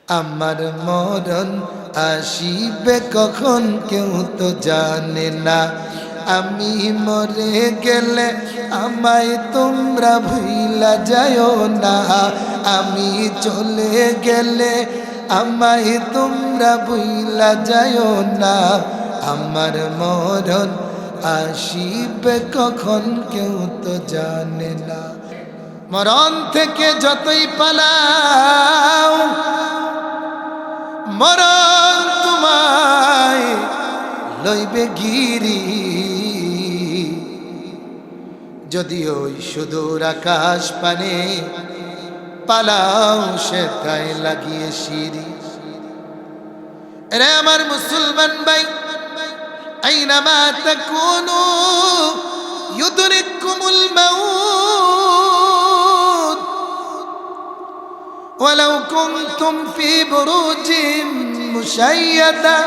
আমার মরণ আসিবে কখন কেউ তো জানে না। আমি মরে গেলে আমায় তোমরা ভুইলা যাও না। আমি চলে গেলে আমায় তোমরা ভুইলা যাও না। আমার মরণ আসিবে কখন কেউ তো জানে না। মরণ থেকে যতই পালাও মরণ তোমায় লইবে গিরি। যদি ওই সুদূর আকাশ পানে পালাও সেটাই লাগিয়ে সিঁড়ি। রে আমার মুসলমান ভাই, আইনামা তাকুনু ইউদরিকুমুল মাউত ওয়ালাউ কুনতুম ফি বুরুজিন মুশাইয়াদা।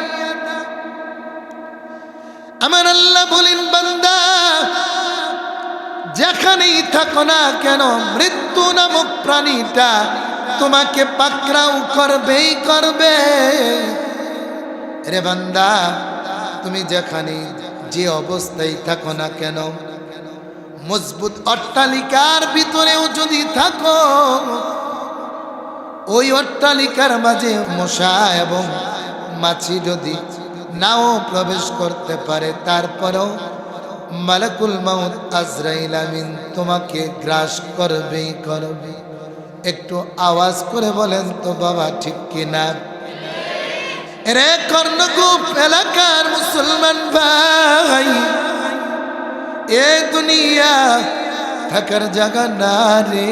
আমার আল্লাহ বলেন, বান্দা যেখানেই থাকো না কেন মৃত্যু নামক প্রাণীটা তোমাকে পাকড়াও করবেই করবে। রে বান্দা, তুমি যেখানে যে অবস্থায় থাকো না কেন, মজবুত অট্টালিকার ভিতরেও যদি থাকো, ওই অট্টালিকার মাঝে মশা এবং মাছি যদি নাও প্রবেশ করতে পারে, তারপরেও মালাকুল মাউত আজরাইল আমিন তোমাকে গ্রাস করবেই করবে। একটু আওয়াজ করে বলেন তো বাবা, ঠিক কিনা? রে কর্ণকূপ এলাকার মুসলমান ভাই, এ দুনিয়া থাকার জায়গা না রে,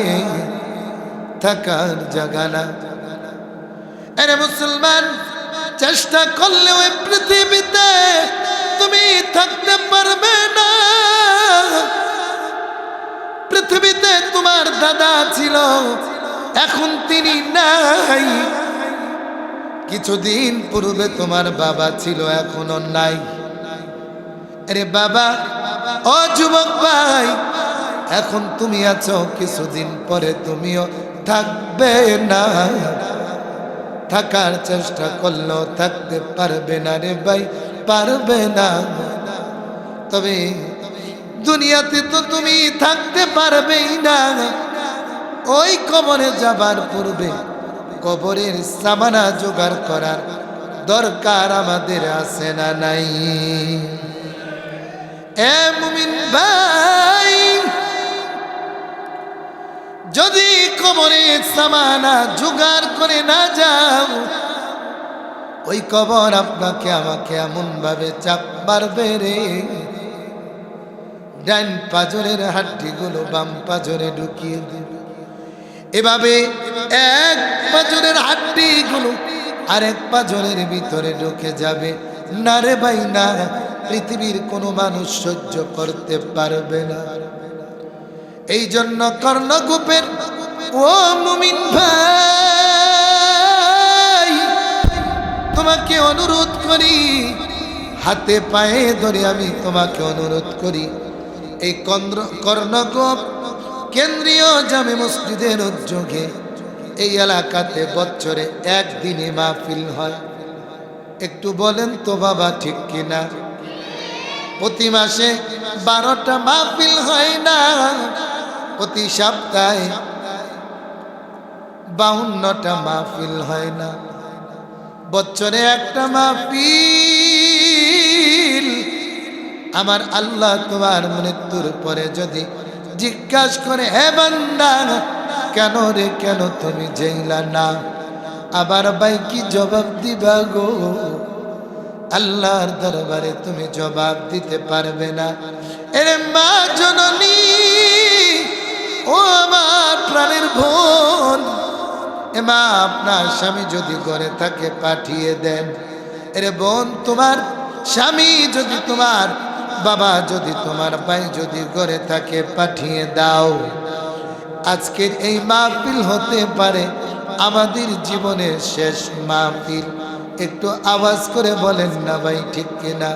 থাকার জায়গা না। আরে মুসলমান, চেষ্টা করলে ওই পৃথিবীতে তুমি থাকতে পারবে না। পৃথিবীতে তোমার দাদা ছিল, এখন তিনি নাই। কিছুদিন পূর্বে তোমার বাবা ছিল, এখনো নাই। আরে বাবা, ও যুবক ভাই, এখন তুমি আছো, কিছুদিন পরে তুমিও থাকবে না। থাকার চেষ্টা করলেও থাকতে পারবে না রে ভাই, পারবে না। তবে দুনিয়াতে তো তুমি থাকতে পারবেই না। ওই কবরে যাবার পূর্বে কবরের সামানা জোগাড় করার দরকার আমাদের আছে না নাই? এ মুমিন ভাই, যদি কবরের সামানা জোগাড় করে না যাও, ওই কবর আপনাকে আমাকে এমন ভাবে চাপ মারবে রে, ডান পাজরের হাড্ডিগুলো বাম পাজরে ঢুকিয়ে দেবে। এভাবে এক পাজরের হাড্ডিগুলো আরেক পাজরের ভিতরে ঢুকে যাবে। না রে ভাই না, পৃথিবীর কোনো মানুষ সহ্য করতে পারবে না। এই জন্য কর্ণকূপের ও মুমিন ভাই, তোমাকে অনুরোধ করি, হাতে পায়ে ধরে আমি তোমাকে অনুরোধ করি, এই কর্ণকূপ কেন্দ্রীয় জামে মসজিদের উদ্যোগে এই এলাকাতে বছরে একদিনই মাহফিল হয়। একটু বলেন তো বাবা, ঠিক কিনা? প্রতি মাসে 12টা মাহফিল হয় না, প্রতি সপ্তাহে 52টা মাহফিল হয় না, বছরে একটা মাহফিল। আমার আল্লাহ তোমার মৃত্যুর পরে যদি জিজ্ঞাসা করে, হে বান্দা কেন রে, কেন তুমি যাইলা না, আবার ভাই কি জবাব দিবা গো? আল্লাহর দরবারে তুমি জবাব দিতে পারবে না। এরে মা জননী, ও আমার প্রাণের বোন, এ মা, আপনার স্বামী যদি ঘরে থাকে পাঠিয়ে দেন। এরে বোন, তোমার স্বামী যদি, তোমার বাবা যদি, তোমার ভাই যদি ঘরে থাকে পাঠিয়ে দাও। আজকের এই মাহফিল হতে পারে আমাদের জীবনের শেষ মাহফিল। একটু আওয়াজ করে বলেন না ভাই, ঠিক কিনা?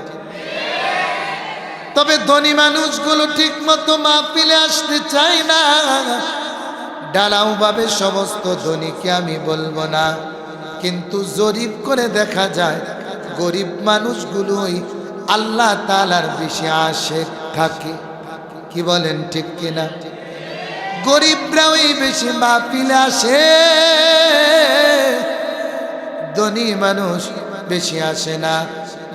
তবে ধনী মানুষগুলো ঠিক মতো মাহফিলে আসতে চায় না। ঢালাও ভাবে সমস্ত ধনীকে আমি বলবো না, কিন্তু জরিপ করে দেখা যায় গরিব মানুষগুলোই আল্লাহ তাআলার বেশি আশিক থাকে। কি বলেন ঠিক কিনা? গরিবরাই বেশি মাহফিলে আসে, ধনী মানুষ বেশি আসে না।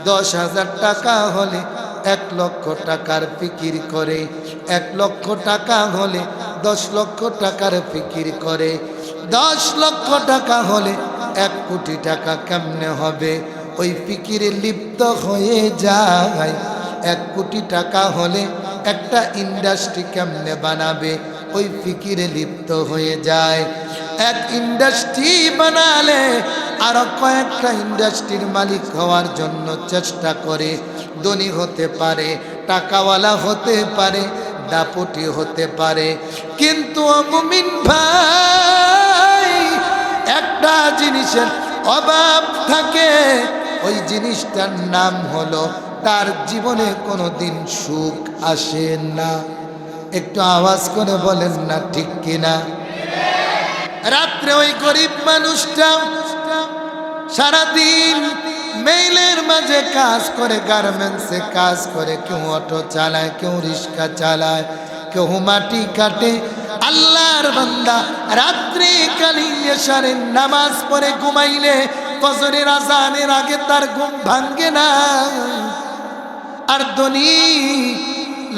10,000 টাকা হলে 1 লক্ষ টাকার ফিকির করে, 1 লক্ষ টাকা হলে 10 লক্ষ টাকার ফিকির করে, 10 লক্ষ টাকা হলে 1 কোটি টাকা কেমনে হবে ওই ফিকিরে লিপ্ত হয়ে যায়। 1 কোটি টাকা হলে একটা ইন্ডাস্ট্রি কেমনে বানাবে ওই ফিকিরে লিপ্ত হয়ে যায়। 1 ইন্ডাস্ট্রি বানালে আরো কয়েকটা ইন্ডাস্ট্রির মালিক হওয়ার জন্য চেষ্টা করে। ধনী হতে পারে, টাকাওয়ালা হতে পারে, দাপটি হতে পারে, কিন্তু মুমিন ভাই একটা জিনিসের অভাব থাকে, ওই জিনিসটার নাম হলো তার জীবনে কোনোদিন সুখ আসে না। একটু আওয়াজ করে বলেন না ঠিক কিনা? রাত্রে ওই গরিব মানুষটা সারাদিন মেইলের মাঝে কাজ করে, গার্মেন্টসে কাজ করে, কেউ অটো চালায়, কেউ রিক্সা চালায়, কেউ মাটি কাটে। আল্লাহর বান্দা রাত্রি কালীন এশারের নামাজ পড়ে ঘুমাইলে ফজরের আজানের আগে তার ঘুম ভাঙ্গে না। আর ধনী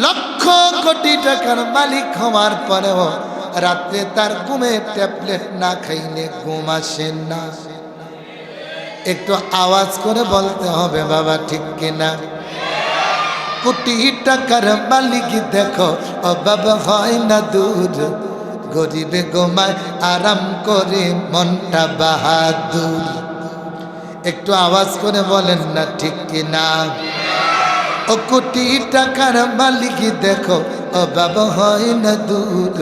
লক্ষ কোটি টাকার মালিক হওয়ার পরেও রাত্রে তার ঘুমে ট্যাবলেট না খাইলে ঘুম আসে না। একটু আওয়াজ করে বলতে হবে বাবা ঠিক কিনা? কোটি টাকার মালিক দেখো অভাব হয় না দূর, গরিবে গোমায় আরাম করে মনটা বাহাদুর। একটু আওয়াজ করে বলেন না ঠিক কিনা? ও কোটি টাকার মালিক দেখো অভাব হয় না দূর,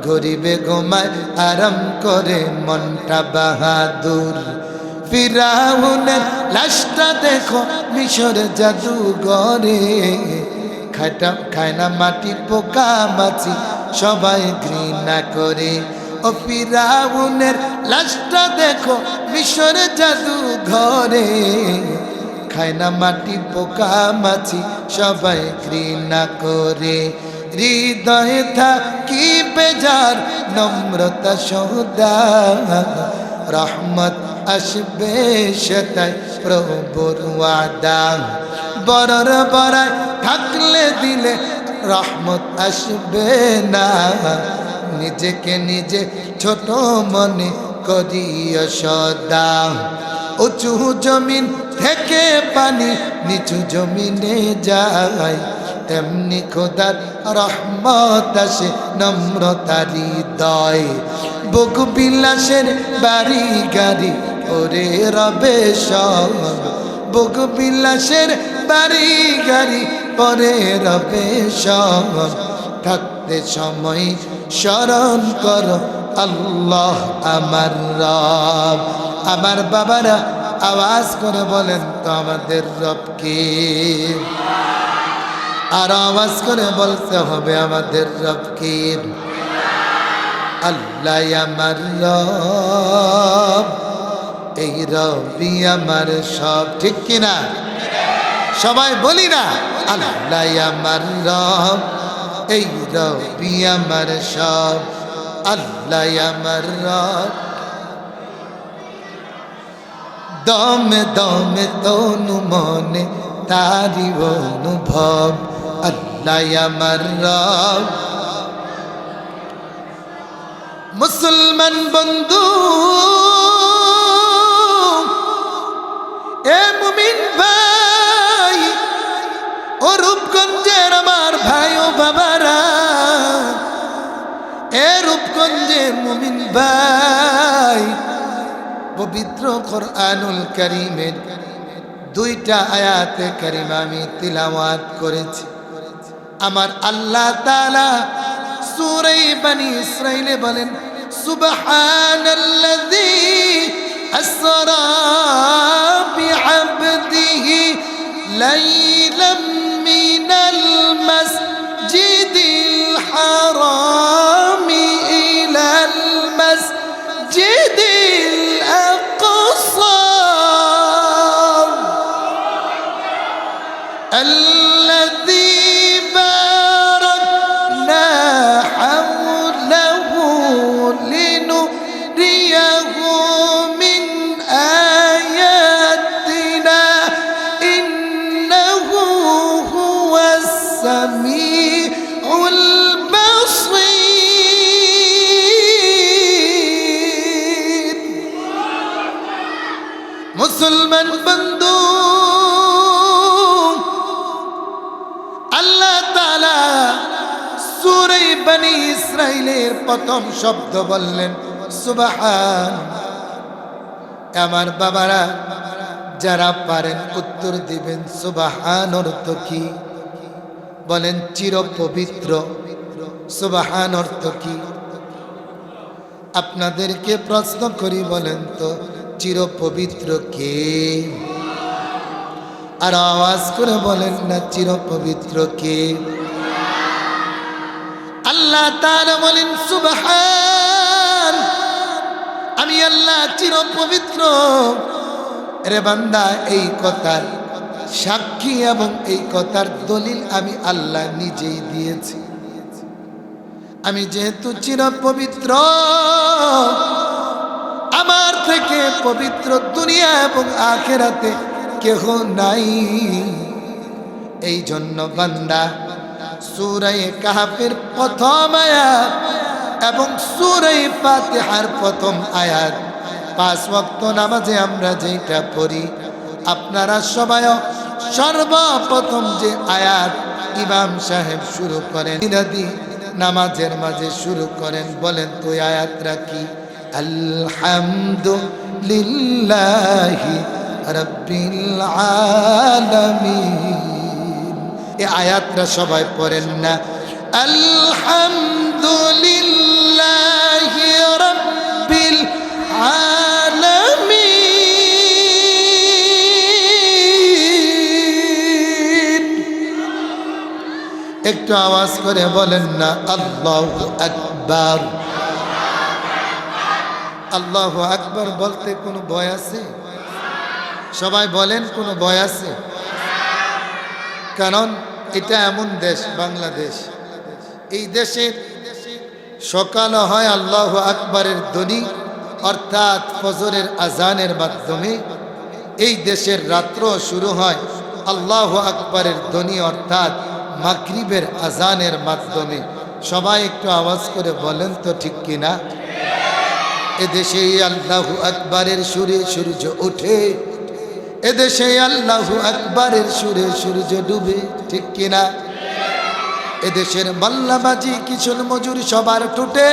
গরিবে গোমায় আরাম করে মনটা বাহাদুর। ফিরাউনের লাশটা দেখো মিশর জাদুঘরে, খায় না মাটি পোকা মাছি সবাই ঘৃণা করে। ও ফিরাউনের লাশটা দেখো মিশর জাদুঘরে, খায় না মাটি পোকা মাছি সবাই ঘৃণা করে। হৃদয়ে থাকি বেজার নম্রতা সদা, রহমত আসবে সেটাই প্রভুর ওয়াদা। বড়র বড়ায় থাকলে দিলে রহমত আসবে না, নিজেকে নিজে ছোট মনে করিও সদা। উঁচু জমিন থেকে পানি নিচু জমিনে যায়, তেমনি খোদার রহমত আসে নম্রতার হৃদয়। বুক বিলাসের বাড়ি গাড়ি ওরে রবে সব, বুক বিলাসের বাড়ি গাড়ি পরে রবে সব। থাকতে সময় স্মরণ করো আল্লাহ আমার রব। আমার বাবারা আওয়াজ করে বলেন তো আমাদের রব কে? আর আওয়াজ করে বলতে হবে আমাদের রব কে? আল্লাহ আমার রব, এই রবি আমার সব। ঠিক কিনা? সবাই বলি না আল্লাহ আমার রব, এই রবি আমার সব। আল্লাহ আমার রব, দমে দমে তনু মনে তারি অনুভব। আল্লাহ আমার রব। মুসলমান বন্ধু এ মুমিন ভাই, ও রূপগঞ্জের আমার ভাই ও বাবারা, এ রূপগঞ্জের মুমিন ভাই, পবিত্র কোরআনুল কারীমের 2টা আয়াতে কারিমা আমি তিলাওয়াত করেছি। আমার আল্লাহ তাআলা সূরা বনী ইসরাঈলে বলেন, সুবহানাল্লাযী আসরা বিআবদিহি লাইলাম মিনাল মাসজিদিল হারাম ইলাল মাসজিদিল আকসা মুসলমান বন্ধু, আল্লাহ তাআলা সূরা বনী ইসরাইলের প্রথম শব্দ বললেন সুবহান। আমার বাবারা যারা পারেন উত্তর দিবেন সুবহান অর্থ কি? বলেন চির পবিত্র। সুবহান অর্থ কি? আপনাদেরকে প্রশ্ন করি, বলেন তো চির পবিত্র কে? আর আওয়াজ করে বলেন না চির পবিত্র কে? আল্লাহ তাআলা বলেন সুবহান, আমি আল্লাহ চির পবিত্র। রে বান্দা, এই কথার সাক্ষী এবং এই কথার দলিল আমি আল্লাহ নিজেই দিয়েছি। আমি যেহেতু চির পবিত্র, আমার থেকে পবিত্র দুনিয়া এবং আখিরাতে কেহ নাই। এই জন্য বান্দা সূরা কাহফের প্রথম আয়াত এবং সূরা ফাতিহার প্রথম আয়াত, 5 ওয়াক্ত নামাজে আমরা যেটা পড়ি, আপনারা সবাই সর্বপ্রথম যে আয়াত ইমাম সাহেব শুরু করেন ইরাদি নামাজের মাঝে শুরু করেন, বলেন তো আয়াতটা কি? আলহামদুলিল্লাহি রাব্বিল আলামিন। এই আয়াতটা সবাই পড়েন না? আলহামদুলিল্লাহি রাব্বিল আলামিন। একটু আওয়াজ করে বলেন না আল্লাহু আকবার। আল্লাহু আকবার বলতে কোনো ভয় আছে? সবাই বলেন, কোনো ভয় আছে? কারণ এটা এমন দেশ বাংলাদেশ, এই দেশের সকাল হয় আল্লাহু আকবারের ধ্বনি অর্থাৎ ফজরের আজানের মাধ্যমে, এই দেশের রাত্র শুরু হয় আল্লাহু আকবারের ধ্বনি অর্থাৎ মাগরিবের আজানের মাধ্যমে। সবাই একটু আওয়াজ করে বলেন তো ঠিক কিনা? এদেশে আল্লাহু আকবারের সুরে সূর্য ওঠে, এদেশে আল্লাহু আকবারের সুরে সূর্য ডুবে, ঠিক কিনা? এদেশের মাল্লাবাজি কিশোর মজুর সবার টুটে,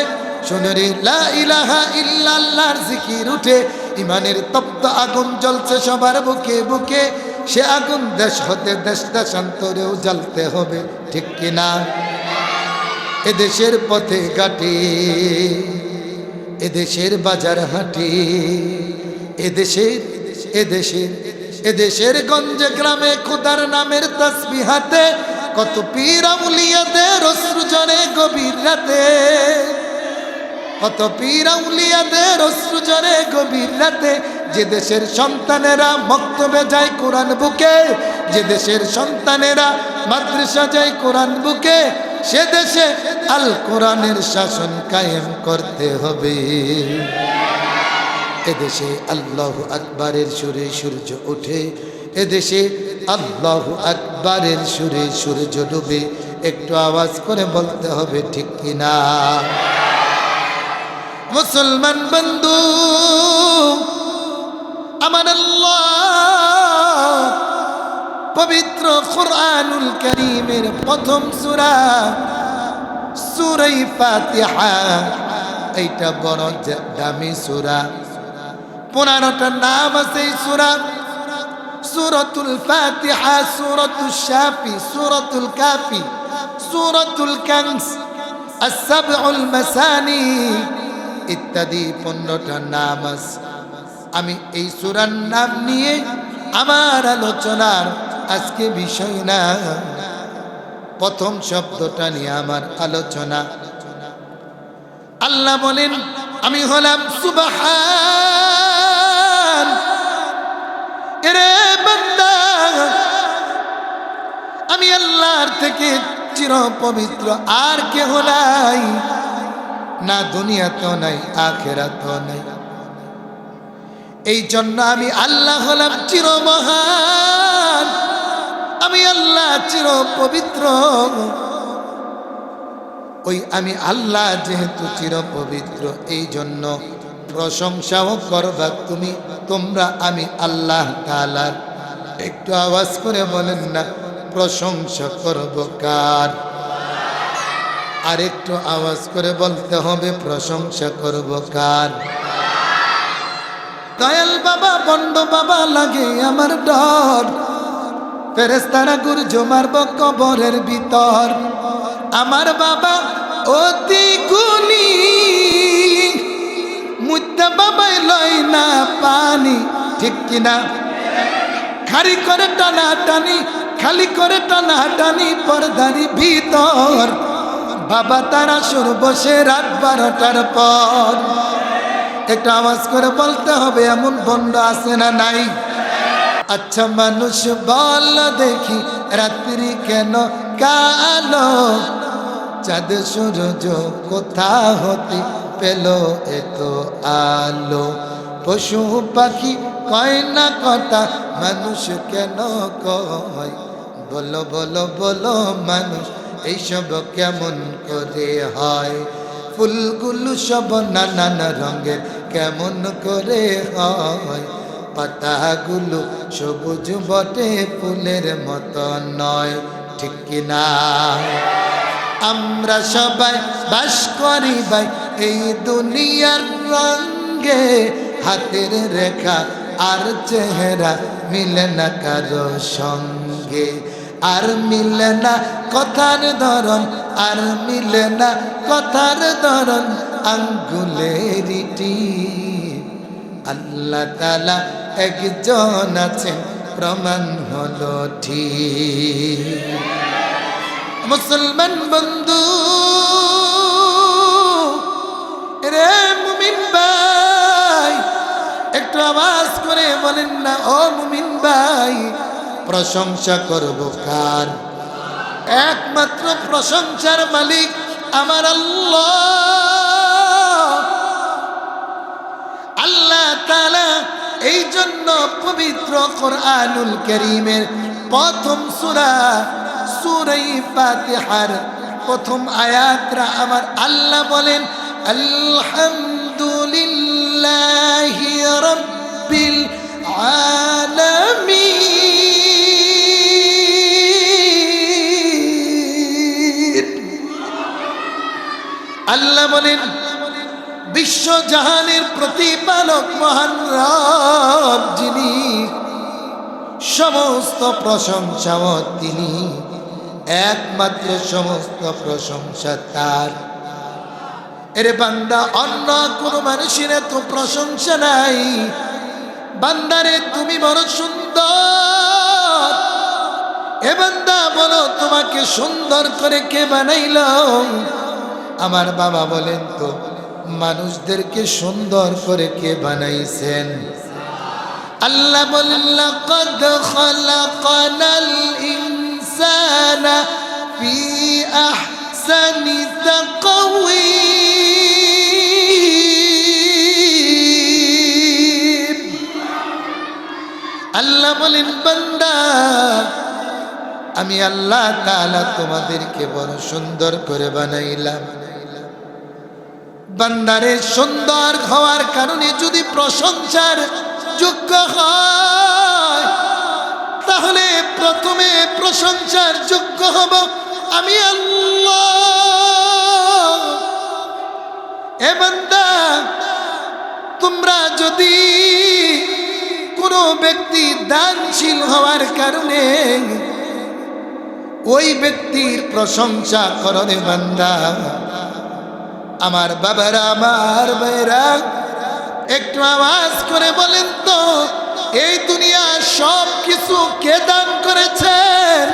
শুনরে লা ইলাহা ইল্লাল্লাহর জিকির উঠে। ইমানের তপ্ত আগুন জ্বলছে সবার বুকে বুকে, সে আগুন দেশ হতে দেশ দেশান্তরেও জ্বলতে হবে, ঠিক কিনা? এদেশের পথে ঘাটে, এদেশের বাজার হাটে, এদেশের গঞ্জে গ্রামে খোদার নামের তাসবিহ হাতে, কত পীর আউলিয়াদের অশ্রু ঝরে গভীর রাতে, কত পীর আউলিয়াদের অশ্রু ঝরে গভীর রাতে। যে দেশের সন্তানেরা মক্তবে যায় কোরআন বুকে, যে দেশের সন্তানেরা মাদ্রাসা যায় কোরআন বুকে, সে দেশে আল কোরআনের শাসন কায়েম করতে হবে। এদেশে আল্লাহু আকবারের সুরে সূর্য ওঠে, এদেশে আল্লাহু আকবারের সুরে সূর্য ডুবে। একটু আওয়াজ করে বলতে হবে ঠিক কিনা? মুসলমান বন্ধু আমার, আল্লাহ পবিত্র কুরআনুল কারীমের প্রথম সূরা সূরা ফাতিহা, এইটা বড় দামি সূরা। 15টা নাম আছে এই সূরা। সূরাতুল ফাতিহা, সূরাতুল শাফি, সূরাতুল কাফি, সূরাতুল কানস, আস-সাবউল মাসানি ইত্যাদি 15টা নাম আছে। আমি এই সূরার নাম নিয়ে আমার আলোচনার আজকে বিষয় না, প্রথম শব্দটা নিয়ে আমার আলোচনা। আল্লাহ বলেন আমি হলাম সুবহান। এরে বান্দা, আমি আল্লাহর থেকে চির পবিত্র, আর কেহ নাই, না দুনিয়াতেও নাই আখিরাতেও নাই। এই জন্য আমি আল্লাহ হলাম চির মহান, আমি আল্লাহ চির পবিত্র। ওই আমি আল্লাহ যেহেতু চির পবিত্র, এই জন্য প্রশংসাও করবা তুমি, তোমরা আমি আল্লাহ তাআলার। একটু আওয়াজ করে বলেন না, প্রশংসা করব কার? আর একটু আওয়াজ করে বলতে হবে, প্রশংসা করব কার? দয়াল বাবা বন্ড বাবা লাগে আমার ডর, ফেরেশতারা গুরজ মারব কবরের ভিতর। আমার বাবা অতি গুণী, মুদ্দা বাবাই লয় না পানি, ঠিক কিনা? খালি করে টানা টানি, খালি করে টানা টানি পর্দারি ভিতর। বাবা তারা সুর বসে রাত 12টার পর। একটা আওয়াজ করে বলতে হবে, এমন বন্ধ আছে না নাই? আচ্ছা মানুষ বল দেখি, রাত্রি কেন কালো? চাঁদ সূরজ কোথা হতে পেল এত আলো? পশু পাখি কয় না কথা, মানুষ কেন কয়? বলো বলো বলো মানুষ এইসব কেমন করে হয়? ফুলগুলো সব নানান রঙের কেমন করে হয়? পাতাগুলো সবুজ বটে, ফুলের মতো নয়, ঠিক কিনা? আমরা সবাই বাস করি ভাই এই দুনিয়ার রঙে, হাতের রেখা আর চেহারা মিলে না কারো সঙ্গে। আর মিলে না কথার ধরন, আর মিলে না কথার ধরন, আঙ্গুলের টিপ। আল্লাহ তাআলা একজন আছেন, প্রমাণ হলো ঠিক। মুসলমান বন্ধু রে মুমিন ভাই, একটু আওয়াজ করে বলেন না, ও মুমিন ভাই, প্রশংসা করব কার? একমাত্র প্রশংসার মালিক আমার আল্লাহ। আল্লাহ তাআলা এই জন্য পবিত্র কোরআনুল কারীমের প্রথম সূরা সূরা ফাতিহার প্রথম আয়াতটা আমার আল্লাহ বলেন, আলহামদুলিল্লাহি রাব্বিল আলামিন। আল্লাহ বলেন বিশ্বজাহানের প্রতিপালক মহান রব যিনি, সমস্ত প্রশংসাও তিনি, একমাত্র সমস্ত প্রশংসা তার। এরে বান্দা, অন্য কোনো মানুষের এত প্রশংসা নাই। বান্দারে তুমি বড় সুন্দর। এ বান্দা বলো, তোমাকে সুন্দর করে কে বানাইল? আমার বাবা বলেন তো, মানুষদেরকে সুন্দর করে কে বানাইছেন? আল্লাহ বলেন, লাকাদ খালাকানাল ইনসানা ফি আহসানি তাকওয়িম। আল্লাহ বলেন, বান্দা আমি আল্লাহ তাআলা তোমাদেরকে বড় সুন্দর করে বানাইলাম। বান্দারে সুন্দর হওয়ার কারণে যদি প্রশংসার যোগ্য হয়, তাহলে প্রথমে প্রশংসার যোগ্য হব আমি আল্লাহ। এ বান্দা, তোমরা যদি কোনো ব্যক্তি দানশীল হওয়ার কারণে ওই ব্যক্তির প্রশংসা করো রে বান্দা, আমার বাবারা, আমার ভাইরা, একটু আওয়াজ করে বলেন তো, এই দুনিয়ার সব কিছু কে দান করেছেন?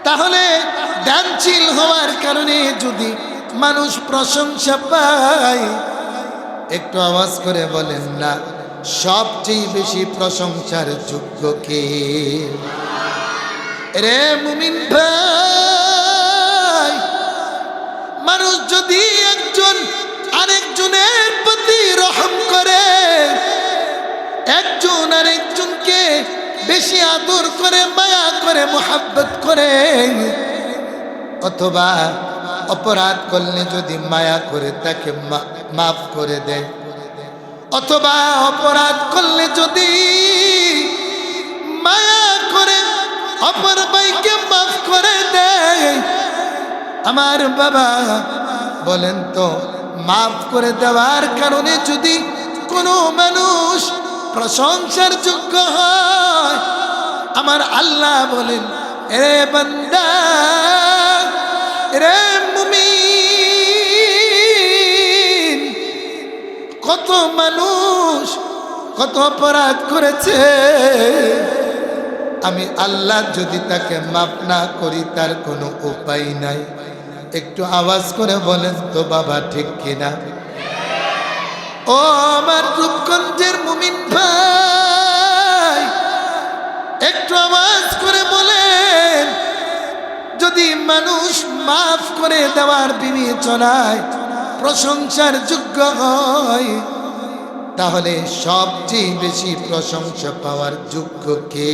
তাহলে দানশীল হওয়ার কারণে যদি মানুষ প্রশংসা পায়, একটু আওয়াজ করে বলেন না, সবচেয়ে বেশি প্রশংসার যোগ্য কে? রে মুমিন ভাই, মানুষ যদি একজন আরেকজনের প্রতি রহম করে, একজন আরেকজনকে বেশি আদর করে, মায়া করে, মোহাব্বত করে, অথবা অপরাধ করলে যদি মায়া করে তাকে মাফ করে দেয়, অথবা অপরাধ করলে যদি মায়া করে অপর ভাইকে মাফ করে দেয়, আমার বাবা বলেন তো, মাফ করে দেওয়ার কারণে যদি কোনো মানুষ প্রশংসার যোগ্য হয়, আমার আল্লাহ বলেন, এ বান্দা, রে মুমিন, কত মানুষ কত অপরাধ করেছে, আমি আল্লাহ যদি তাকে মাফ না করি তার কোনো উপায় নাই। একটু আওয়াজ করে বলেন তো বাবা, ঠিক কিনা? ও আমার রূপগঞ্জের মুমিন ভাই, একটু আওয়াজ করে বলেন, যদি মানুষ মাফ করে দেওয়ার বিবেচনায় প্রশংসার যোগ্য হয়, তাহলে সবচেয়ে বেশি প্রশংসা পাওয়ার যোগ্য কে?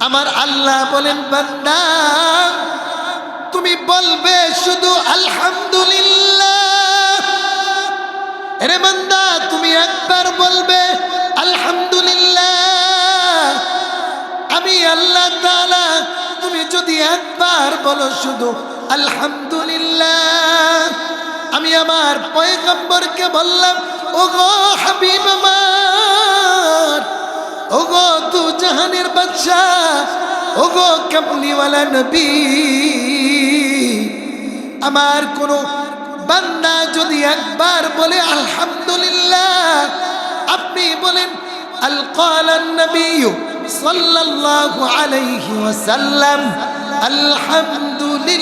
আমার আল্লাহ বলেন, বান্দা তুমি বলবে শুধু আলহামদুলিল্লাহ। আরে বান্দা, তুমি একবার বলবে আলহামদুলিল্লাহ। আমি আল্লাহ তাআলা, তুমি যদি একবার বলো শুধু আলহামদুলিল্লাহ, আমি আমার পয়গম্বরকে বললাম, ওগো হাবিব আমার, ওগো দু জাহানের বাদশাহ, ওগো কামলিওয়ালা নবী, আমার কোন বান্দা যদি একবার বলে আলহামদুলিল্লাহ, আপনি বলেন আল ক্বালান নবী সাল্লাল্লাহু আলাইহি ওয়াসাল্লাম, আলহামদুলিল্লাহি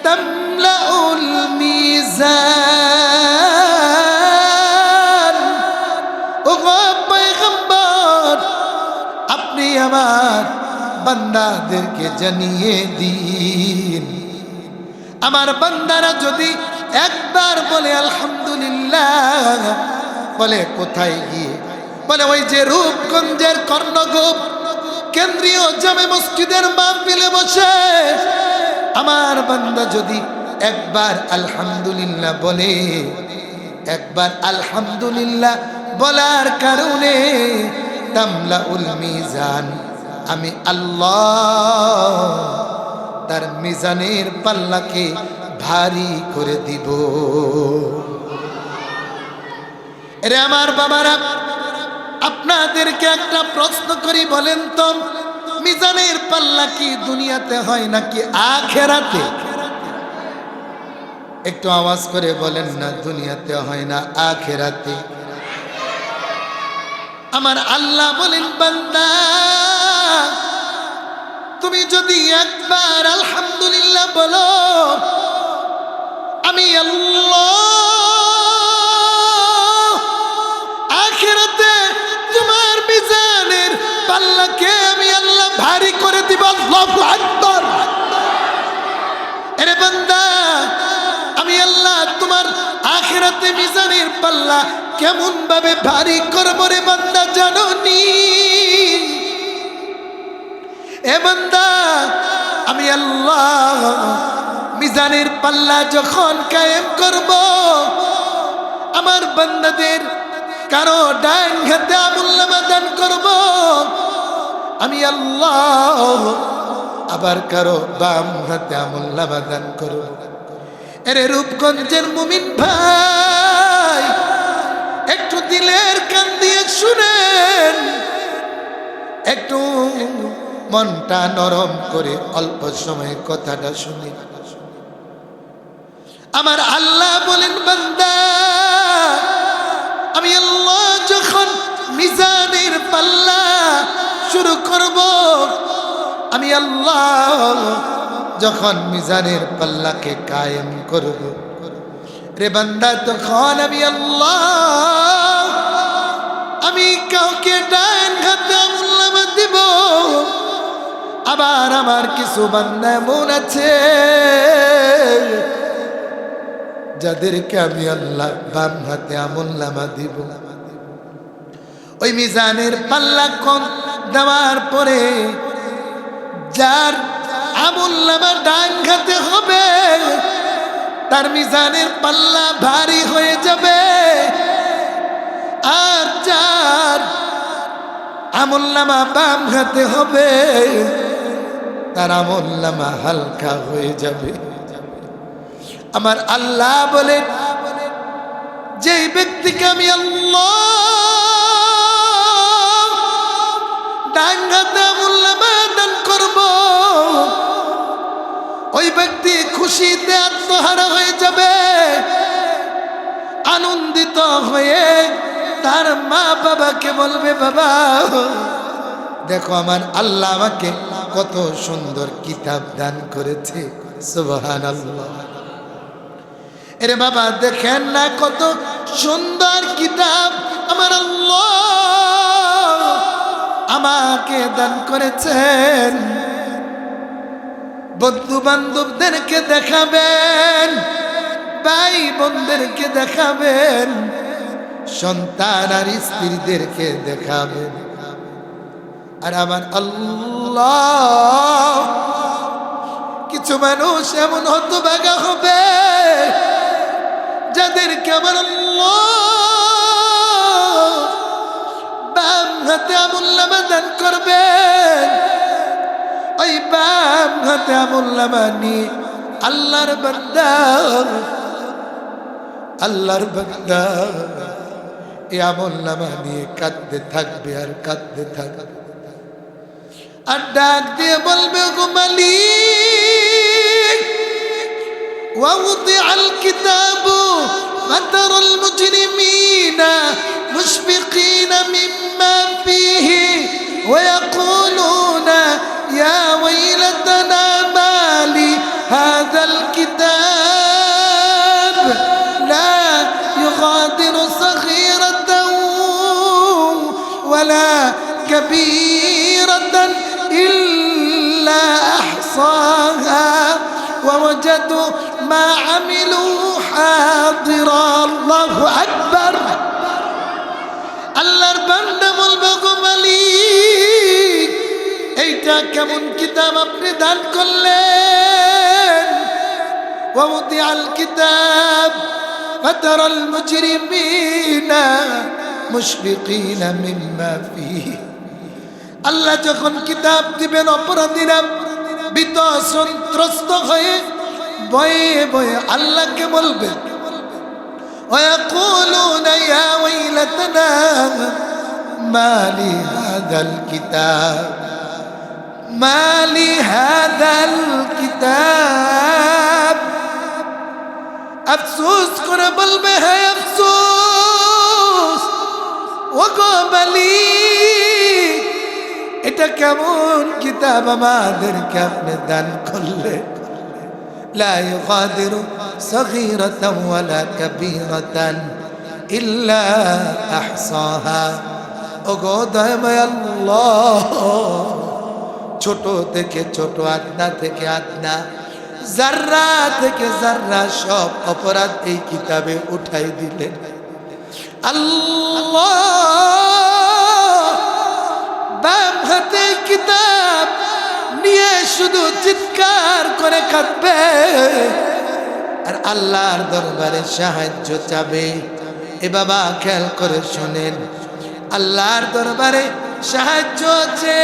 তামলাউল মিজান। ওগো পয়গম্বর, আপনি আমার বান্দাদেরকে জানিয়ে দিন, আমার বান্দারা যদি একবার বলে আলহামদুলিল্লাহ, বলে কোথায় গিয়ে? বলে ওই যে রূপগঞ্জের কর্ণগোপ কেন্দ্রীয় জামে মসজিদের মাহফিলে বসে আমার বান্দা যদি একবার আলহামদুলিল্লাহ বলে, একবার আলহামদুলিল্লাহ বলার কারণে তামলাউল মিজান, আমি আল্লাহ তার মিজানের পাল্লাকে ভারী করে দিব। এরে আমার বাবারা, আপনাদেরকে একটা প্রশ্ন করি, বলেন তো, মিজানের পাল্লা কি দুনিয়াতে হয় নাকি আখেরাতে? একটু আওয়াজ করে বলেন না, দুনিয়াতে হয় না, আখেরাতে। আমার আল্লাহ বলেন, বান্দা তুমি যদি একবার আলহামদুলিল্লাহ বলো, আমি আল্লাহ আখিরাতে তোমার মিজানের পাল্লাকে আমি আল্লাহ ভারী করে দিব। আল্লাহু আকবার। আরে বান্দা, আমি আল্লাহ তোমার আখিরাতে মিজানের পাল্লা কেমন ভাবে ভারী করব রে বান্দা, জানো নি? এ বান্দা, আমি আল্লাহ মিজানের পাল্লা যখন কায়েম করব, আমার বান্দাদের কারো ডান হাতে আমুল্লামা দান করব আমি আল্লাহ, আবার কারো বাম হাতে আমুল্লামা দান করব। এরে রূপগঞ্জের মুমিন ভাই, একটু দিলের কান দিয়ে শুনেন, একটু মনটা নরম করে অল্প সময় কথাটা শুনি। আমার আল্লাহ বলেন, বান্দা আমি আল্লাহ যখন মিজানের পাল্লা শুরু করব, আমি আল্লাহ যখন মিজানের পাল্লাকে কায়েম করব রে বান্দা, তখন আমি আল্লাহ আমি কাউকে ডান হাতে আমুল্লামা দিব, আবার আমার কিছু বান্দা এমন আছে যাদেরকে আমি আল্লাহ বাম হাতে আমুল্লামা দিব। ওই মিজানের পাল্লা কম দেওয়ার পরে যার আমুল্লামা ডাঙ্গাতে হবে, তার মিজানের পাল্লা ভারী হয়ে যাবে। আর যার আমুল্লামা বাম হাতে হবে, তার আমুল্লামা হালকা হয়ে যাবে। আমার আল্লাহ বলে, যেই ব্যক্তিকে আমি আল্লাহ ডান হাতে আমুল্লামা দান করব, ওই ব্যক্তি খুশিতে আত্মহারা হয়ে যাবে। আনন্দিত হয়ে তার মা বাবাকে বলবে, বাবা দেখো আমার আল্লাহ আমাকে কত সুন্দর কিতাব দান করেছে। সুবহানাল্লাহ। এরে বাবা দেখেন না কত সুন্দর কিতাব আমার আল্লাহ আমাকে দান করেছেন। বন্ধু বান্ধবদেরকে দেখাবেন, ভাই বোনদেরকে দেখাবেন, সন্তান আর স্ত্রীদেরকে দেখাবেন। আর আমার আল্লাহ কিছু মানুষ এমন হতভাগা হবে যাদেরকে আমার আল্লাহ বাম হাতে আমুল্লামা দান করবেন। ওই বাম হাতে আমুল্লামা নিয়ে আল্লাহর বান্দা এই আমুল্লামা নিয়ে কাঁদতে থাকবে আর কাঁদতে থাকবে। আর ডাক দিয়ে বলবে, গো মালিক, ووضع الكتاب فترى المجرمين مشفقين مما فيه ويقولون يا ويلتنا ما لهذا الكتاب لا يغادر صغيرة ولا كبيرة إلا أحصاها ووجدوا ما عملوا حاضرا الله أكبر। আল্লাহর বান্দা বলবে, গো মালিক, এইটা কেমন কিতাব আপনি দান করলেন। ووضع الكتاب فترى المجرمين مشفقين مما فيه। আল্লাহ যখন কিতাব দিবেন, অপরাধীরা ভীত সন্ত্রস্ত হয়ে ভয়ে ভয়ে আল্লাহকে বলবে, ويقولون يا ويلتنا ما لهذا الكتاب ما لهذا الكتاب। আফসোস করে বলবে, হে আফসোস, ও গো মালিক, এটা কেমন কিতাব আমাদেরকে আপনি দান করলেন। লা ইউগাদিরু সগীরাতান ওয়ালা কাবীরাতান ইল্লা আহসাহা। ও গো দয়াময় আল্লাহ, ছোট থেকে ছোট, আদনা থেকে আদনা, জাররা থেকে জাররা সব অপরাধ এই কিতাবে উঠাই দিলেন। আল্লাহ বাম হাতে কিতাব নিয়ে শুধু চিৎকার করে কাঁদবে আর আল্লাহর দরবারে সাহায্য চাবে। এ বাবা খেয়াল করে শোনেন, আল্লাহর দরবারে সাহায্য আছে।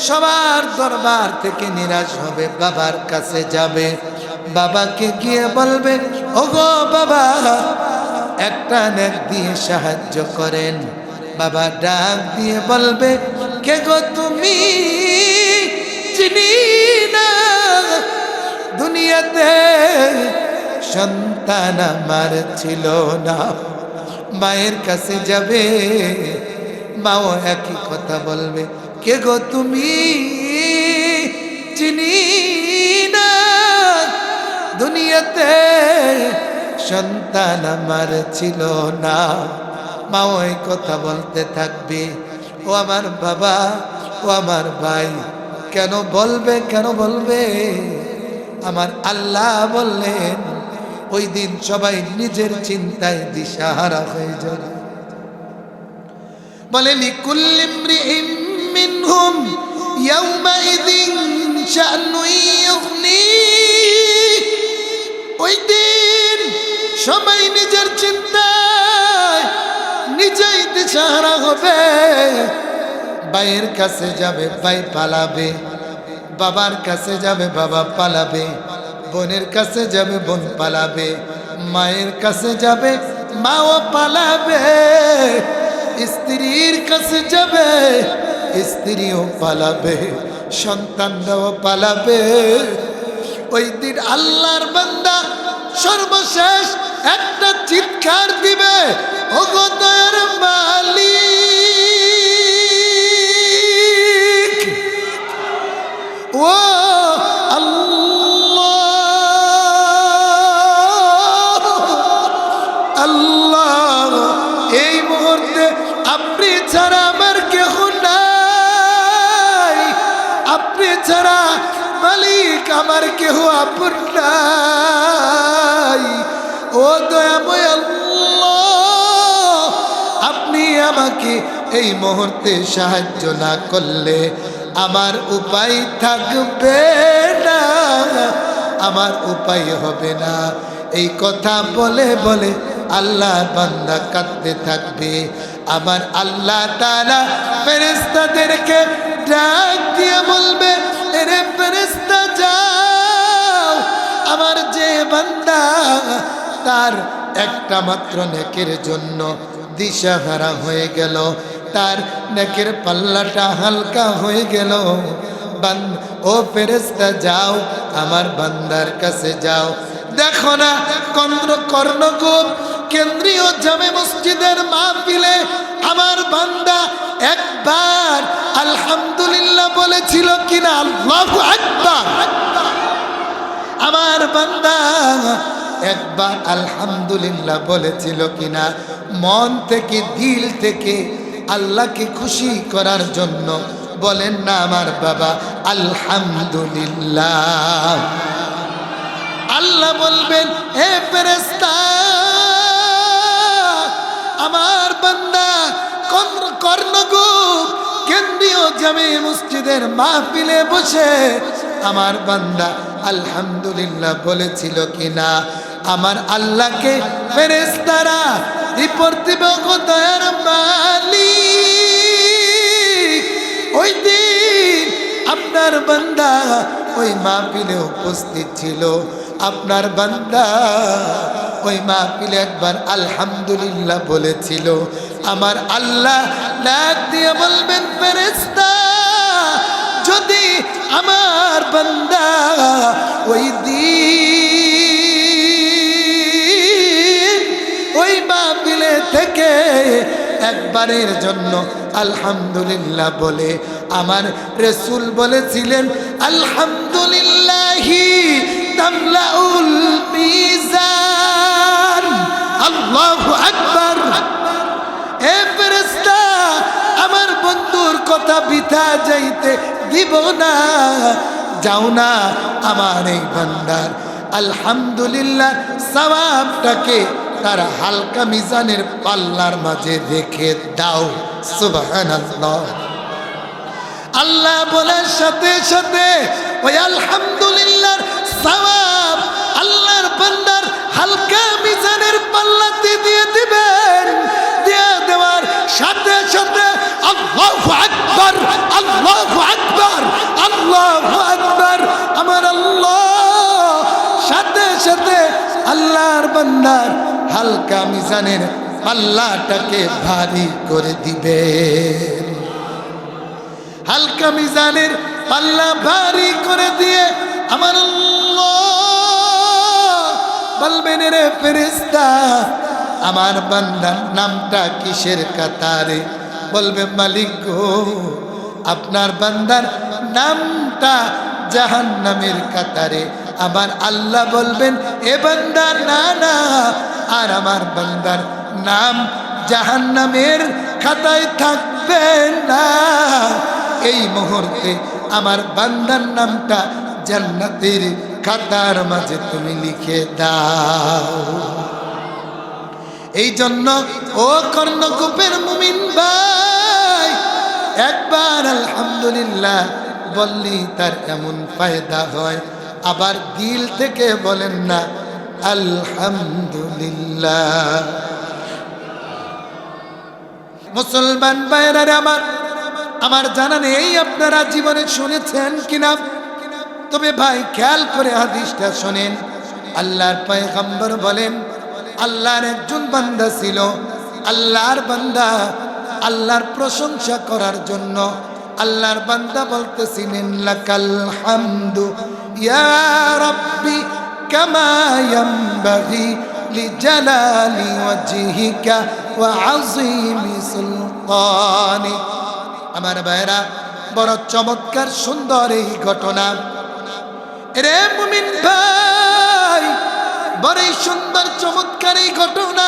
সবার দরবার থেকে নিরাশ হবে, বাবার কাছে যাবে, বাবাকে গিয়ে বলবে, ওগো বাবা, একটা নেক দিয়ে সাহায্য করেন। বাবা ডাক দিয়ে বলবে, কে গো তুমি? চিনি না। দুনিয়াতে সন্তান আমার ছিল না, মায়ের কাছে যাবে, মাও একই কথা বলবে, কে গো তুমি? চিনি না। দুনিয়াতে সন্তান আমার ছিল না, মাও এই কথা বলতে থাকবে। ও আমার বাবা, ও আমার ভাই, কেন বলবে, কেন বলবে? আমার আল্লাহ বললেন, ওই দিন সবাই নিজের চিন্তায় দিশাহারা হয়ে যাবে। বলে, লিকুল্লি ইমরিইম মিনহুম ইয়াওমাইযিন শাআনুন ইউগনি। ওই দিন সবাই নিজের চিন্তায় নিজেই দিশাহারা হবে। ভাইয়ের কাছে যাবে ভাই পালাবে, বাবার কাছে যাবে বাবা পালাবে, বোনের কাছে যাবে বোন পালাবে, মায়ের কাছে যাবে মাও পালাবে, স্ত্রীর কাছে যাবে স্ত্রীও পালাবে, সন্তানরাও পালাবে। ওই দিন আল্লাহর বান্দা সর্বশেষ একটা চিৎকার দিবে, ওগো দয়ার মালিক, ও আল্লাহ, আল্লাহ এই মুহূর্তে আপনি ছাড়া আমার কেহ নাই, আপনি ছাড়া মালিক আমার কেহ আপন নাই। ও দয়াময় আল্লাহ, আপনি আমাকে এই মুহূর্তে সাহায্য না করলে আমার উপায় থাকবে না, আমার উপায় হবে না। এই কথা বলে বলে আল্লাহ বান্দা কাঁদতে থাকবে। আমার আল্লাহ তাআলা ফেরেশতাদেরকে ডাক দিয়ে বলবে, এরে ফেরেশতা যাও, আমার যে বান্দা তার একটা মাত্র নেকের জন্য দিশাহারা হয়ে গেল, তার নেকের পাল্লাটা হালকা হয়ে গেল, ও ফেরেশতা যাও আমার বান্দার কাছে যাও। দেখো না কর্ণকুব কেন্দ্রীয় জামে মসজিদের মাহফিলে আমার বান্দা একবার আলহামদুলিল্লাহ বলেছিল কিনা? আল্লাহু আকবার। আমার বান্দা একবার আলহামদুলিল্লাহ বলেছিল কিনা? মন থেকে দিল থেকে আল্লাহকে খুশি করার জন্য বলেন না আমার বাবা আলহামদুলিল্লাহ। আল্লাহ বলবেন, হে ফেরেশতা, আমার বান্দা কর্ণকুব কেন্দ্রীয় জামে মসজিদের মাহফিলে বসে আমার বান্দা আলহামদুলিল্লাহ বলেছিল কিনা? আমার আল্লাহকে ফেরেশতারা রিপোর্ট দিবে, ওগো দয়ার মালিক, ওই দিন আপনার বান্দা ওই মাহফিলে উপস্থিত ছিল, আপনার বান্দা ওই মাহফিলে একবার আলহামদুলিল্লাহ বলেছিল। আমার আল্লাহ ডাক দিয়ে বলবেন, ফেরেশতা, যদি আমার বান্দা ওই দিন ওই মাহফিলে থেকে একবারের জন্য আলহামদুলিল্লাহ বলে, আমার রাসূল বলেছিলেন আলহামদুলিল্লাহি তামলাউল মিজান। আল্লাহু আকবার। এ ফেরেশতা, আমার বন্ধুর কথা বৃথা যাইতে দিব না, যাও না আমার এই বান্দার আলহামদুলিল্লাহ সওয়াবটাকে তার হালকা মিজানের পাল্লার মাঝে রেখে দাও। সুবহানাল্লাহ। আল্লাহ বলার সাথে সাথে ওই আলহামদুলিল্লাহ সওয়াব আল্লাহর বান্দার হালকা মিজানের পাল্লাতে দিয়ে দিবেন। দিয়ে দেওয়ার সাথে সাথে আল্লাহু আকবার, আল্লাহু আকবার, আল্লাহু আকবার। আমার আল্লাহ সাথে সাথে আল্লাহর বান্দার হালকা মিজানের পাল্লাটাকে ভারী করে দিবেন। হালকা মিজানের পাল্লা ভারী করে দিয়ে আমার আল্লাহ বলবেন, রে ফেরেশতা, আমার বান্দার নামটা কিসের কাতারে? বলবে, মালিক গো, আপনার বান্দার নামটা জাহান্নামের কাতারে। আমার আল্লাহ বলবেন, এ বান্দা না না, আর আমার বান্দার নাম জাহান্নামের খাতায় থাকবে না। এই মুহূর্তে আমার বান্দার নামটা জান্নাতের খাতার মাঝে তুমি লিখে দাও। এই জন্য ও কর্ণকুপের মুমিন ভাই, একবার আলহামদুলিল্লাহ বললি তার এমন ফায়দা হয়, আবার দিল থেকে বলেন না আলহামদুলিল্লাহ। মুসলমান ভাইরা আমার জানা নেই আপনারা জীবনে শুনেছেন কিনা, তবে ভাই খেয়াল করে হাদিসটা শোনেন। আল্লাহর পয়গম্বর বলেন, আল্লাহর একজন বান্দা ছিল, আল্লাহর বান্দা আল্লাহর প্রশংসা করার জন্য আল্লাহর বান্দা বলতেছিলেন, লাকাল হামদু ইয়া রাব্বি কামা ইয়ানবাগি লিজালালি ওয়াজহিকা ওয়া আযীমি সুলতানিক। আমার ভাইরা, বড় চমৎকার সুন্দর এই ঘটনা। রে মুমিন ভাই, বড়ই সুন্দর চমৎকার এই ঘটনা।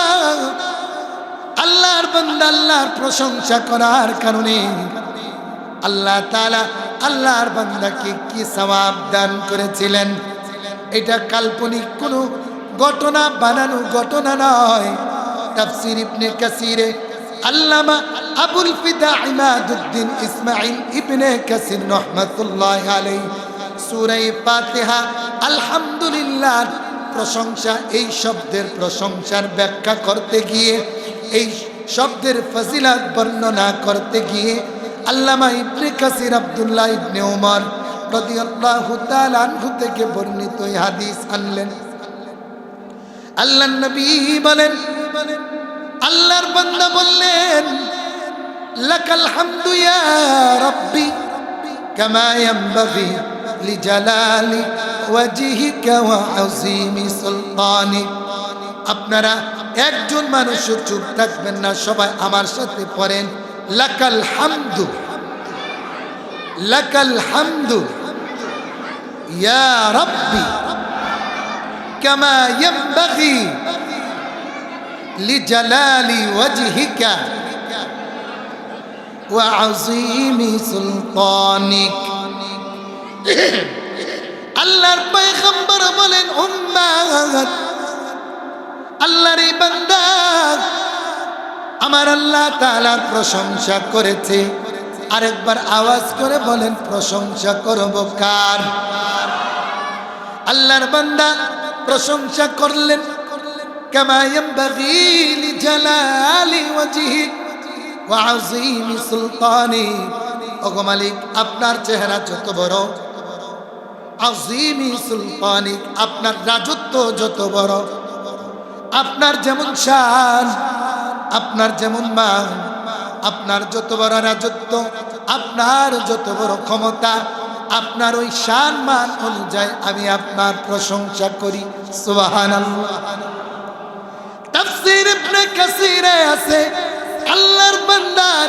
আল্লাহর বান্দা আল্লাহর প্রশংসা করার কারণে আল্লাহ তাআলা আল্লাহর বান্দাকে কি সওয়াব দান করেছিলেন। এটা কাল্পনিক কোনো ঘটনা, বানানো ঘটনা নয়। তাফসীর ইবনে কাসিরে আল্লামা আবুল ফিদা ইমাদুদ্দিন ইসমাঈল ইবনে কাসির রাহমাতুল্লাহি আলাইহি সূরা ফাতিহা আলহামদুলিল্লাহ প্রশংসা, এই শব্দের প্রশংসার ব্যাখ্যা করতে গিয়ে, এই শব্দের ফজিলত বর্ণনা করতে গিয়ে আল্লামা ইবনে কাসির আব্দুল্লাহ ইবনে ওমর রাদিয়াল্লাহু তাআলা আনহু থেকে বর্ণিত এই হাদিস আনলেন। আল্লাহর নবী বলেন, আল্লাহর বান্দা বললেন, লাকাল হামদু ইয়া রাব্বি কামা ইয়ানবাগি লিজালালি ওয়াজহিকা ওয়া আযীমি সুলতানিক। আপনারা একজন মানুষ চুপ থাকবেন না, সবাই আমার সাথে পড়েন, লাকাল হামদু, লাকাল হামদু ইয়া রাব্বি কামা ইয়ানবাগি লিজালালি ওয়াজহিকা ওয়া আযীমি সুলতানিক। আল্লাহর পয়গম্বর বলেন, উম্মাত, আল্লাহর এই বান্দা আমার আল্লাহ তাআলার প্রশংসা করেছে। আরেকবার আওয়াজ করে বলেন, প্রশংসা করব কার? আল্লাহর বান্দা প্রশংসা করলেন, কামা ইয়ানবাগি লিজালালি ওয়াজহিক ওয়া আযীমি সুলতানিক। ওগো মালিক, আপনার চেহারা যত বড়, আযীমি সুলতানিক, আপনার রাজত্ব যত বড়, আপনার যেমন শান, আপনার যেমন মান, আপনার যত বড় রাজত্ব, আপনার যত বড় ক্ষমতা, আপনার ওই শান মান অনুযায়ী আমি আপনার প্রশংসা করি। সুবহানাল্লাহ। তাফসীর ইবনে কাসিরে আছে, আল্লাহর বান্দার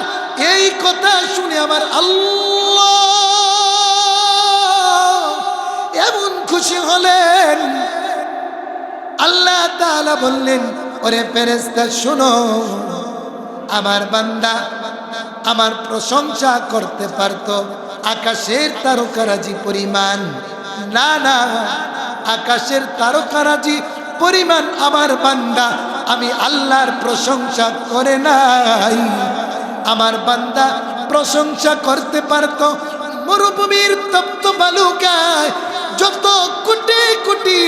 এই কথা শুনে আমার আল্লাহ এমন খুশি হলেন, আল্লাহ তাআলা বললেন, ওরে ফেরেশতা শোনো, আমার বান্দা আমার প্রশংসা করতে পারত আকাশের তারকারাজি পরিমাণ, না না, আকাশের তারকারাজি পরিমাণ আমার বান্দা আমি আল্লাহর প্রশংসা করে নাই। আমার বান্দা প্রশংসা করতে পারত মরুভূমির তপ্ত বালুকায় যত কোটি কোটি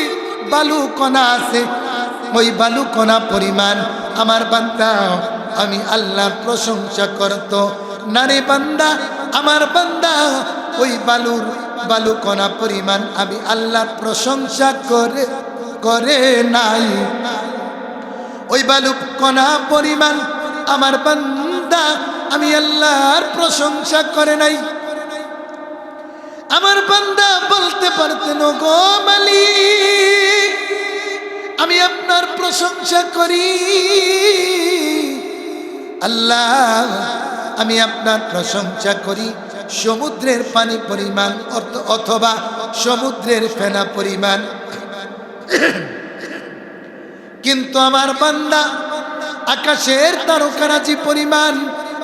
বালু কণা আছে, ওই বালু কণা পরিমাণ আমার বান্দা আমি আল্লাহর প্রশংসা করত না রে বান্দা। আমার বান্দা ওই বালু কণা পরিমাণ আমি আল্লাহর প্রশংসা করে নাই। ওই বালু কণা পরিমাণ আমার বান্দা আমি আল্লাহর প্রশংসা করে নাই। আমার বান্দা বলতে পারতেন, গো মালিক, আমি আপনার প্রশংসা করি। আল্লাহ, আমি আপনার প্রশংসা করি সমুদ্রের পানি পরিমাণ অথবা সমুদ্রের ফেনা পরিমাণ, কিন্তু আমার বান্দা আকাশের তারকারাজি পরিমাণ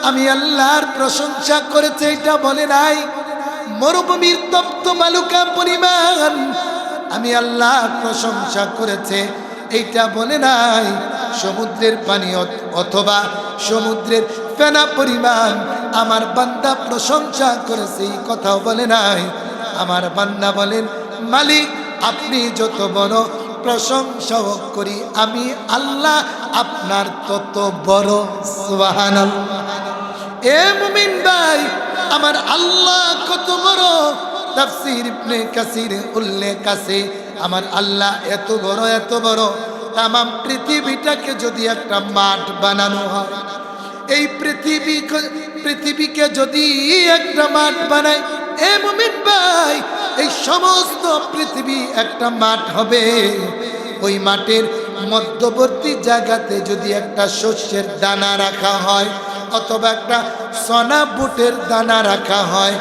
আমি আল্লাহর প্রশংসা করেছে এটা বলে নাই। মরুভূমির তপ্ত বালুকা পরিমাণ আমি আল্লাহর প্রশংসা করেছে এইটা বলে নাই। সমুদ্রের পানি অথবা সমুদ্রের ফেনা পরিমাণ আমার বান্দা প্রশংসা করেছে এই কথাও বলে নাই। আমার বান্দা বলেন, মালিক আপনি যত বড়, প্রশংসাও করি আমি আল্লাহ আপনার তত বড়। সুবহানাল্লাহ। এ মুমিন ভাই, আমার আল্লাহ কত বড়। তাফসীর ইবনে কাসিরে উল্লেখ আছে, আমার আল্লাহ এত বড়, এত বড়, তাম পৃথিবীটাকে যদি একটা মাঠ বানানো হয়, এই পৃথিবীকে যদি একটা মাঠ বানায়, এ মুমিন ভাই, এই সমস্ত পৃথিবী একটা মাঠ হবে। ওই মাঠের মধ্যবর্তী জায়গাতে যদি একটা শস্যের দানা রাখা হয় অথবা একটা সোনা বুটের দানা রাখা হয়,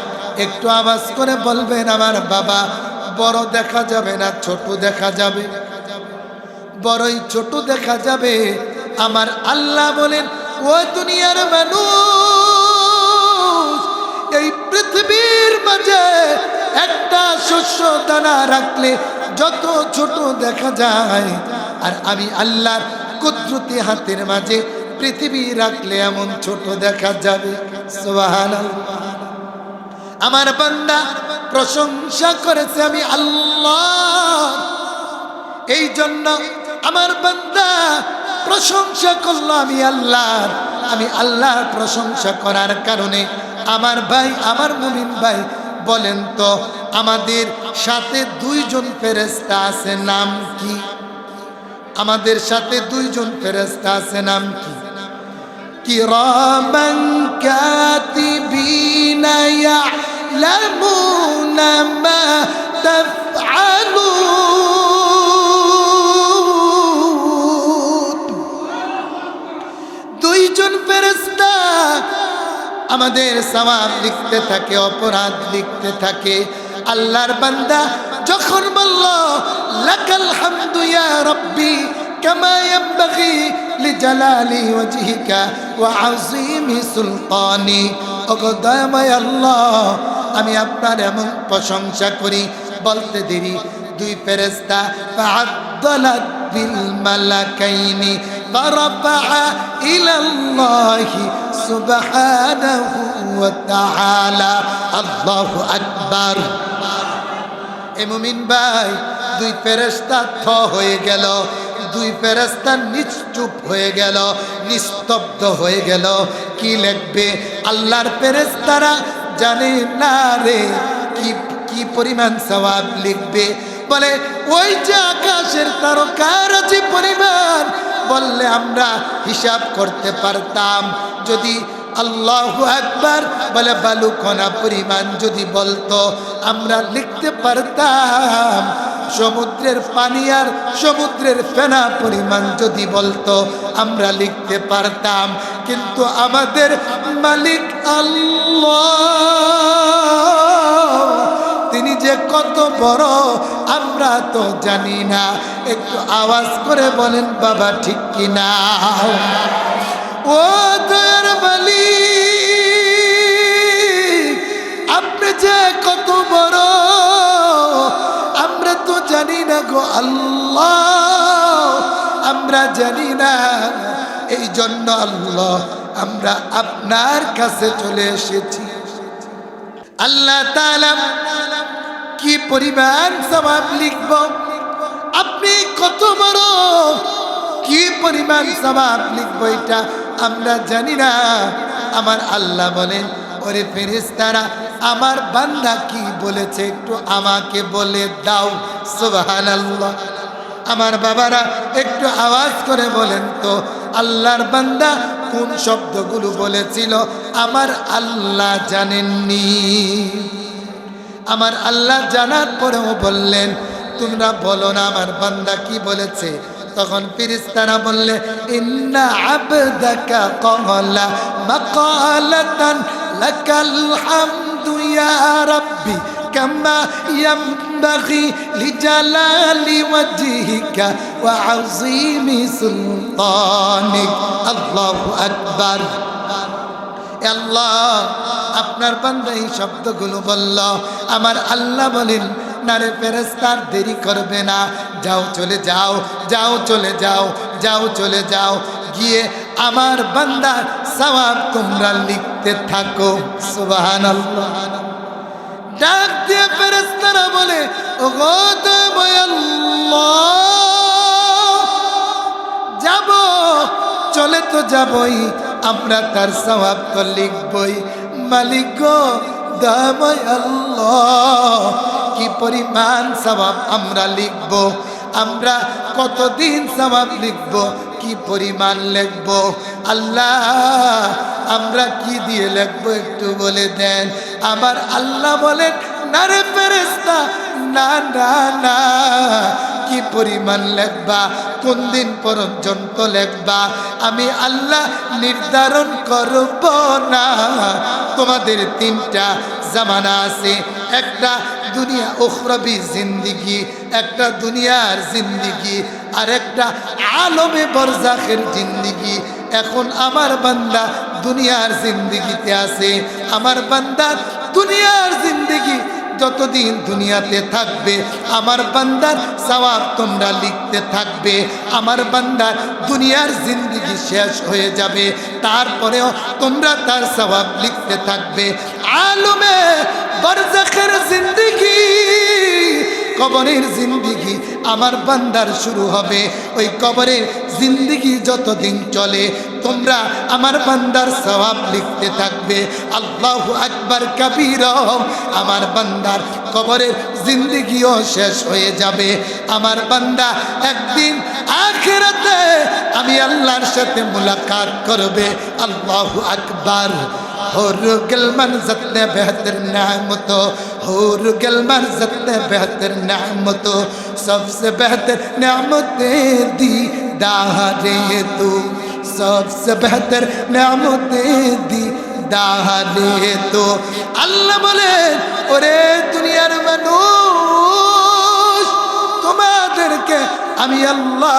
একটু আওয়াজ করে বলবেন আমার বাবা, বড় দেখা যাবে না ছোট দেখা যাবে? বড়ই ছোট দেখা যাবে। আমার আল্লাহ বলেন, ও দুনিয়ার মানুষ, এই পৃথিবীর মাঝে একটা শস্য দানা রাখলে যত ছোট দেখা যায়, আর আমি আল্লাহর কুদরতি হাতের মাঝে পৃথিবী রাখলে এমন ছোট দেখা যাবে। সুবহানাল্লাহ। আমার বান্দা প্রশংসা করেছে আমি আল্লাহ, এই জন্য আমার বান্দা প্রশংসা করলো আমি আল্লাহর। আমি আল্লাহর প্রশংসা করার কারণে আমার ভাই, আমার মুমিন ভাই, বলেন তো আমাদের সাথে দুইজন ফেরেশতা আছে, নাম কি? আমাদের সাথে দুইজন ফেরেশতা আছে, নাম কি? কিরামান কাতিবিনা ইয়ালামুনা মা তাফআলুন। দুইজন ফেরেশতা আমাদের সওয়াব লিখতে থাকে, অপরাধ লিখতে থাকে। আল্লাহর বান্দা যখন বলল লাকাল হামদু ইয়া রাব্বি কামা ইয়ানবাগি লিজালালি ওয়াজহিকা ওয়া আযীমি সুলতানি, ওগো দয়াময় আল্লাহ, আমি আপনার এমন প্রশংসা করি, বলতে দেরি দুই ফেরেশতা ফাআদ্দালাত বিল মালাকাইনি ফারাফা ইলাল্লাহি সুবহানাহু ওয়া তাআলা। আল্লাহু আকবার। এ মুমিন ভাই, দুই ফেরেশতা থ হয়ে গেল, দুই ফেরেশতা নিশ্চুপ হয়ে গেল, নিস্তব্ধ হয়ে গেল। কি লিখবে? আল্লাহর ফেরেশতারা জানে না রে কি পরিমাণ সওয়াব লিখবে। বলে ওই যে আকাশের তারকারাজি পরিমাণ, বললে আমরা হিসাব করতে পারতাম। যদি আল্লাহু আকবার বলে বালুকণা পরিমাণ যদি বলতো, আমরা লিখতে পারতাম। সমুদ্রের পানি আর সমুদ্রের ফেনা পরিমাণ যদি বলতো, আমরা লিখতে পারতাম। কিন্তু আমাদের মালিক আল্লাহ, তিনি যে কত বড় আমরা তো জানি না। একটু আওয়াজ করে বলেন বাবা, ঠিক কিনা? ও দয়ার মালিক, আপনি যে কত বড় আমরা তো জানি না গো আল্লাহ, আমরা জানি না। এই জন্য আল্লাহ আমরা আপনার কাছে চলে এসেছি। আল্লাহ তাআলা কি পরিমাণ সওয়াব লিখব, আপনি কত বড়, কি পরিমাণ সওয়াব লিখব, এটা আমরা জানি না। আমার আল্লাহ বলেন, ওরে ফেরেশতারা, আমার বান্দা কি বলেছে একটু আমাকে বলে দাও। সুবহানাল্লাহ। আমার বাবারা একটু আওয়াজ করে বলেন তো, আল্লাহর বান্দা কোন শব্দগুলো বলেছিল আমার আল্লাহ জানেননি? আমার আল্লাহ জানার পরেও বললেন, তোমরা বলো না আমার বান্দা কি বলেছে। তখন ফেরেশতারা বললে, ইন্না আবদাকা ক্বালা মাকালাতান লাকাল হামদু ইয়া রাব্বি কামা ইয়ানবাগি লিজালালি ওয়াজহিকা ওয়া আযীমি সুলতানিক। আল্লাহু আকবার। আল্লাহ, আপনার বান্দা এই শব্দগুলো বলল। আমার আল্লাহ বলেন, না রে ফেরেশতা, দেরি করবে না, যাও চলে যাও, যাও চলে যাও, যাও চলে যাও, গিয়ে আমার বান্দার সওয়াব তোমরা লিখতে থাকো। সুবহানাল্লাহ। ডাক দিয়ে ফেরেশতারা বলে, ওগো দয়াময় যাব, চলে তো যাবই, আমরা তার সওয়াব তো লিখবই। মালিক গো দয়াময় আল্লাহ, কি পরিমাণ সওয়াব আমরা লিখব, আমরা কতদিন সওয়াব লিখব, কি পরিমাণ লিখব আল্লাহ, আমরা কি দিয়ে লিখব একটু বলে দেন। আমার আল্লাহ বলেন, না রে ফেরেশতা, না না না, কি পরিমাণ লিখবা, কোন দিন পর্যন্ত লিখবা, আমি আল্লাহ নির্ধারণ করব না। তোমাদের তিনটা জামানা আছে, একটা দুনিয়া উখরাবি জিন্দিগি, একটা দুনিয়ার জিন্দিগি, আর একটা আলমে বরজাখের জিন্দিগি। এখন আমার বান্দা দুনিয়ার জিন্দিগিতে আছে। আমার বান্দা দুনিয়ার জিন্দিগি যতদিন দুনিয়াতে থাকবে, আমার বান্দার সওয়াব তোমরা লিখতে থাকবে। আমার বান্দার দুনিয়ার জিন্দিগি শেষ হয়ে যাবে, তারপরেও তোমরা তার সওয়াব লিখতে থাকবে। আলমে বরজাখের জিন্দিগি, কবরের জিন্দিগি আমার বান্দার শুরু হবে। ওই কবরের জিন্দিগি যতদিন চলে, তোমরা আমার বান্দার সওয়াব লিখতে থাকবে। আল্লাহু আকবার কাবীরা। আমার বান্দার কবরের জিন্দিগিও শেষ হয়ে যাবে। আমার বান্দা একদিন আখিরাতে আমি আল্লাহর সাথে মুলাকাত করবে। আল্লাহু আকবার। होरगल मंजत ने बेहतर नेमत, होरगल मंजत ने बेहतर नेमत, सबसे बेहतर नेमतें दी दारे तू, सबसे बेहतर नेमतें दी दारे तू। अल्लाह बोले, ओरे दुनियार মানুষ, তোমাদেরকে আমি আল্লাহ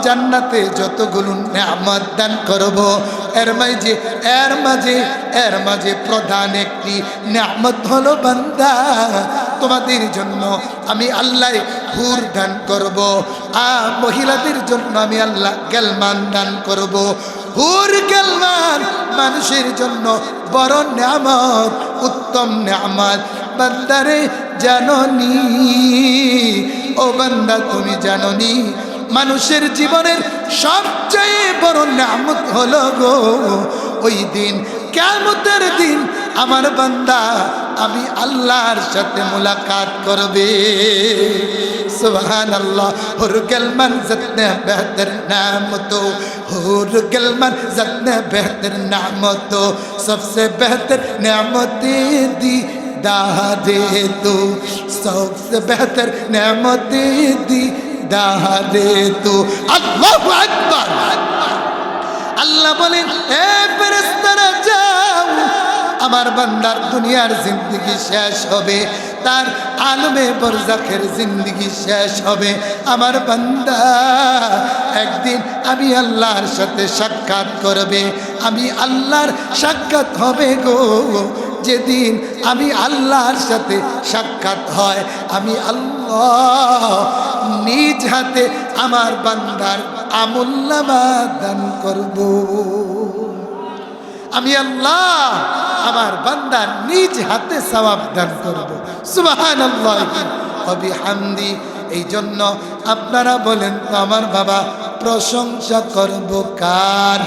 জান্নাতে যতগুলো নেয়ামত দান করব, এর মাঝে প্রধান একটি নেয়ামত হলো বান্দা, তোমাদের জন্য আমি আল্লাহ হুর দান করব। মহিলাদের জন্য আমি আল্লাহ গেলমান দান করব। হুর গেলমান মানুষের জন্য বড় নেয়ামত, উত্তম নেয়ামত। বান্দারে জাননি, ও বান্দা তুমি জাননি, মানুষের জীবনের সবচেয়ে বড় নেয়ামত হলো গো ওই দিন, কিয়ামতের দিন আমার বান্দা আমি আল্লাহর সাথে মুলাকাত করবে। সুবহানাল্লাহ। হুরগল मंज़त ने बेहतर नेमत, हुरगल मंज़त ने बेहतर नेमत, सबसे बेहतर नेमतें दी दारे तू, सबसे बेहतर नेमतें दी दारे तू। अल्लाहु अकबर। আল্লাহ বলেন, এ ফেরেশতারা যাও, আমার বান্দার দুনিয়ার জিন্দেগি শেষ হবে, তার আলমে বরজাখের জিন্দেগি শেষ হবে। আমার বান্দা একদিন আমি আল্লাহর সাথে সাক্ষাৎ করবে। আমি আল্লাহর সাক্ষাৎ হবে গো যেদিন আমি আল্লাহর সাথে সাক্ষাৎ হয়, আমি আল্লাহ নিজ হাতে আমার বান্দার আমুল্লামা দান করব। আমি আল্লাহ আমার বান্দার নিজ হাতে সওয়াব দান করব। সুবহানাল্লাহ ওয়া বিহামদি। এই জন্য আপনারা বলেন তো আমার বাবা, প্রশংসা করব কার?